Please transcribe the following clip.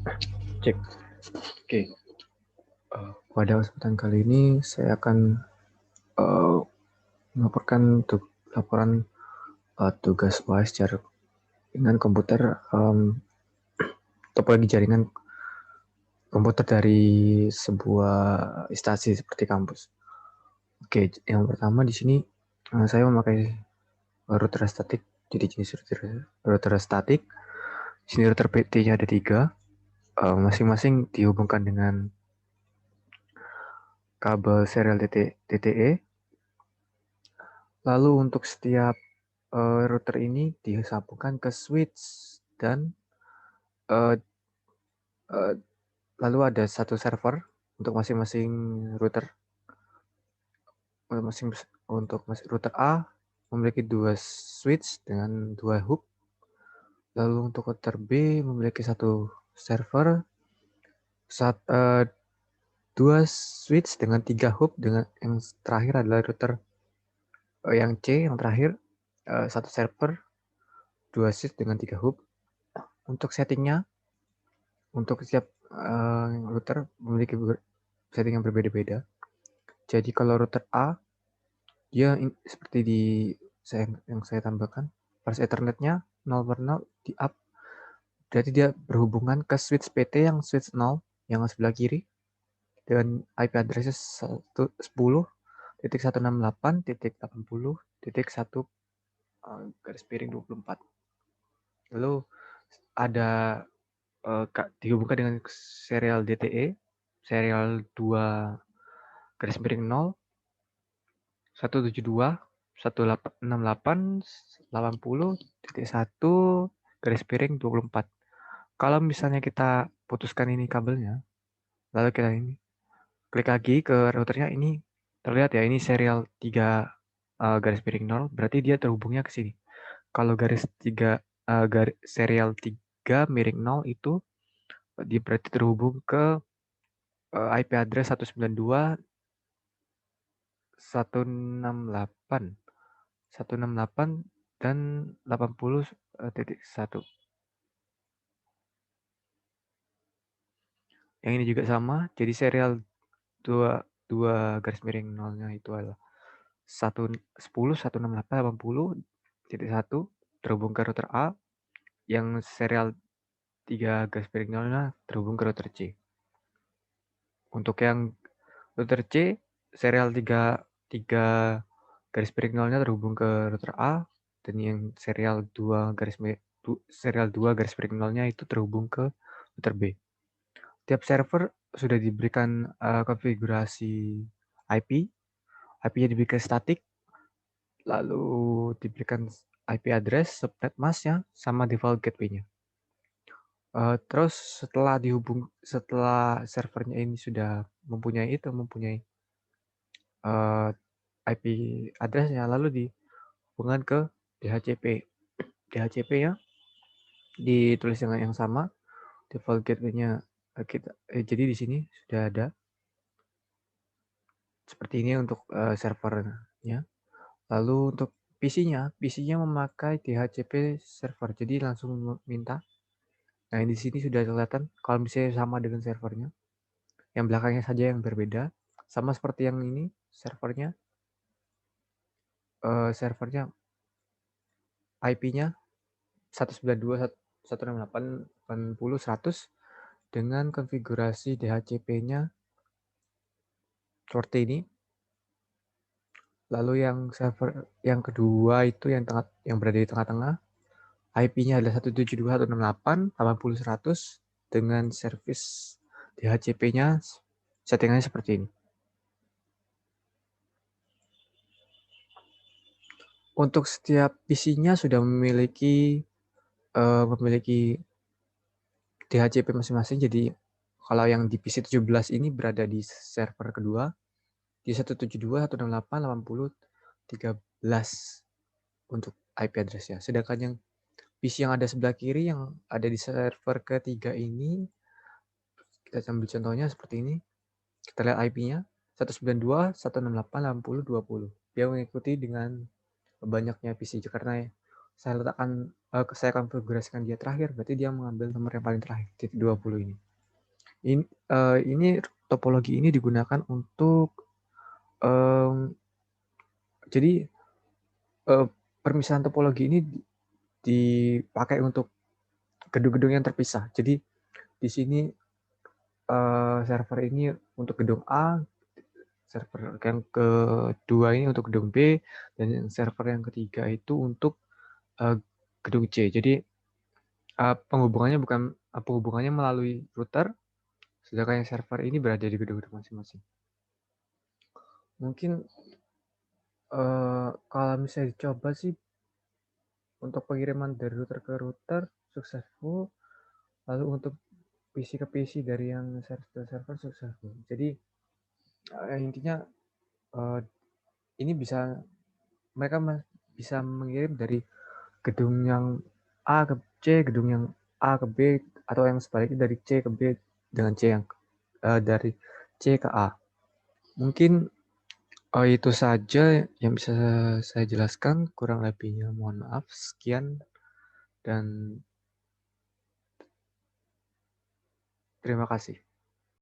Cek. Oke. Pada kesempatan kali ini saya akan melaporkan laporan tugas UAS secara dengan komputer topologi jaringan komputer dari sebuah instansi seperti kampus. Oke, yang pertama di sini saya memakai router statik. Jadi jenis router statik. Di sini router PT-nya ada 3. Masing-masing dihubungkan dengan kabel serial DTE. Lalu untuk setiap router ini disambungkan ke switch dan lalu ada satu server untuk masing-masing router. Untuk router A memiliki 2 switch dengan 2 hub. Lalu untuk router B memiliki satu server, 2 switch dengan 3 hub, dengan yang terakhir adalah router yang C yang terakhir, satu server, 2 switch dengan 3 hub. Untuk settingnya, untuk setiap router memiliki setting yang berbeda-beda. Jadi kalau router A, dia seperti yang saya tambahkan, pas Ethernetnya 0/0 di up, berarti dia berhubungan ke switch PT yang switch 0 yang sebelah kiri dengan IP address 10.168.80.1 Lalu ada dihubungkan dengan serial DTE, serial 2.0 172.168.80.1 Kalau misalnya kita putuskan ini kabelnya, lalu kita ini klik lagi ke routernya, ini terlihat ya, ini serial 3.0, berarti dia terhubungnya ke sini. Kalau serial 3.0 itu dia berarti terhubung ke IP address 192.168 dan 80.1. Yang ini juga sama, jadi serial 2.0-nya itu adalah 10.168.80.1 terhubung ke router A, yang serial 3.0-nya terhubung ke router C. Untuk yang router C, serial 3.0-nya terhubung ke router A, dan yang serial 2.0-nya itu terhubung ke router B. Tiap server sudah diberikan konfigurasi IP. IP-nya diberikan statik, lalu diberikan IP address, subnet masknya, sama default gateway-nya. Terus setelah servernya ini sudah mempunyai IP address-nya, lalu dihubungkan ke DHCP. DHCP-nya ditulis dengan yang sama, default gateway-nya jadi di sini sudah ada seperti ini untuk servernya. Lalu untuk PC-nya memakai DHCP server, jadi langsung minta. Nah, di sini sudah kelihatan kalau misalnya sama dengan servernya. Yang belakangnya saja yang berbeda, sama seperti yang ini servernya IP-nya 192.168.80.100 dengan konfigurasi DHCP-nya seperti ini. Lalu yang server yang kedua itu yang berada di tengah-tengah, IP-nya adalah 172.168.80.100 dengan service DHCP-nya settingannya seperti ini. Untuk setiap PC-nya sudah memiliki DHCP masing-masing. Jadi kalau yang di PC 17 ini berada di server kedua di 172.168.80.13 untuk IP address-nya. Sedangkan yang PC yang ada sebelah kiri yang ada di server ketiga ini, kita ambil contohnya seperti ini. Kita lihat IP-nya 192.168.80.20. Dia mengikuti dengan banyaknya PC karena saya letakkan saya konfigurasikan dia terakhir, berarti dia mengambil nomor yang paling terakhir, titik 20 ini. Ini topologi ini digunakan untuk jadi permisahan topologi ini dipakai untuk gedung-gedung yang terpisah. Jadi di sini server ini untuk gedung A, server yang kedua ini untuk gedung B, dan server yang ketiga itu untuk gedung C. Jadi penghubungannya melalui router, sedangkan yang server ini berada di gedung-gedung masing-masing. Mungkin kalau misalnya dicoba sih untuk pengiriman dari router ke router successful, lalu untuk PC ke PC dari yang server ke server successful. Jadi intinya ini mereka bisa mengirim dari gedung yang A ke C, gedung yang A ke B, atau yang sebaliknya dari C ke B dengan C yang dari C ke A. Mungkin itu saja yang bisa saya jelaskan, kurang lebihnya mohon maaf. Sekian dan terima kasih.